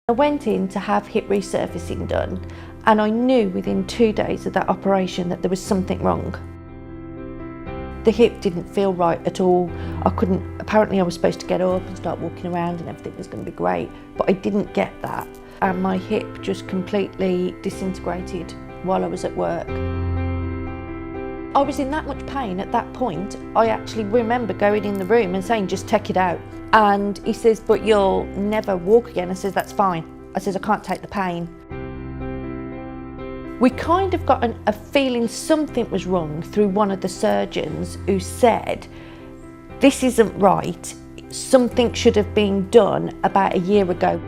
I went in to have hip resurfacing done, and I knew within 2 days of that operation that there was something wrong. The hip didn't feel right at all. Apparently I was supposed to get up and start walking around and everything was going to be great, but I didn't get that. And my hip just completely disintegrated while I was at work. I was in that much pain at that point, I actually remember going in the room and saying, just take it out. And he says, but you'll never walk again. I says, that's fine. I says, I can't take the pain. We kind of got a feeling something was wrong through one of the surgeons who said, this isn't right. Something should have been done about a year ago.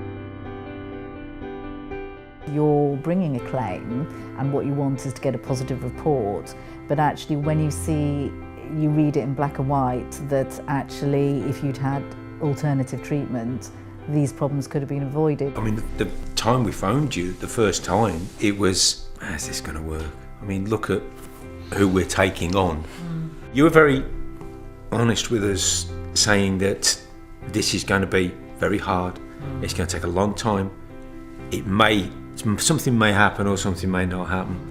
You're bringing a claim and what you want is to get a positive report, but actually when you read it in black and white that actually if you'd had alternative treatment, these problems could have been avoided. I mean, the time we phoned you, the first time, it was, how's this going to work? I mean, look at who we're taking on. You were very honest with us, saying that this is going to be very hard. It's going to take a long time. Something may happen or something may not happen.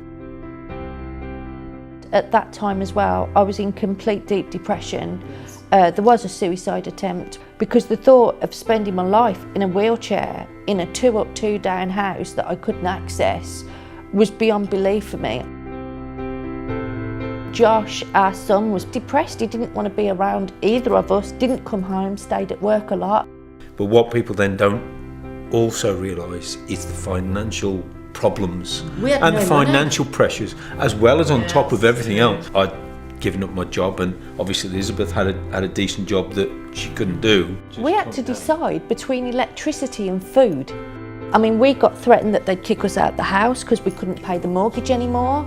At that time as well, I was in complete deep depression. There was a suicide attempt because the thought of spending my life in a wheelchair in a 2-up, 2-down house that I couldn't access was beyond belief for me. Josh, our son, was depressed. He didn't want to be around either of us, didn't come home, stayed at work a lot. But what people then don't also realise is the financial problems and the financial pressures, as well as on top of everything else. I'd given up my job, and obviously Elisabeth had a decent job that she couldn't do. We had to decide between electricity and food. I mean, we got threatened that they'd kick us out the house because we couldn't pay the mortgage anymore.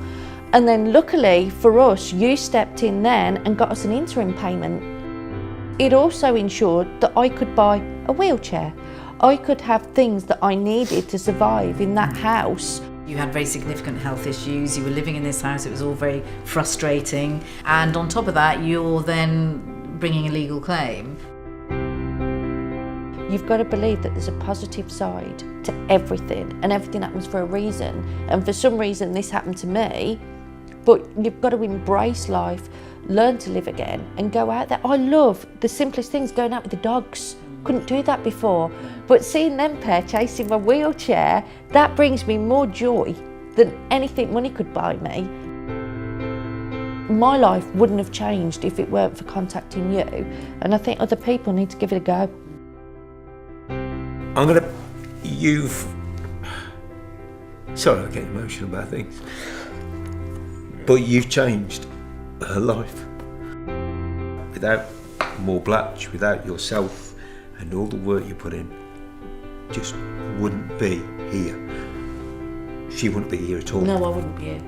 And then luckily for us, you stepped in then and got us an interim payment. It also ensured that I could buy a wheelchair. I could have things that I needed to survive in that house. You had very significant health issues, you were living in this house, it was all very frustrating, and on top of that you're then bringing a legal claim. You've got to believe that there's a positive side to everything, and everything happens for a reason, and for some reason this happened to me, but you've got to embrace life, learn to live again and go out there. I love the simplest things, going out with the dogs. Couldn't do that before, but seeing them pair chasing my wheelchair, that brings me more joy than anything money could buy me. My life wouldn't have changed if it weren't for contacting you, and I think other people need to give it a go. Sorry, I get emotional about things, but you've changed her life. Without More Blatch, without yourself, and all the work you put in, just wouldn't be here. She wouldn't be here at all. No, I wouldn't be here.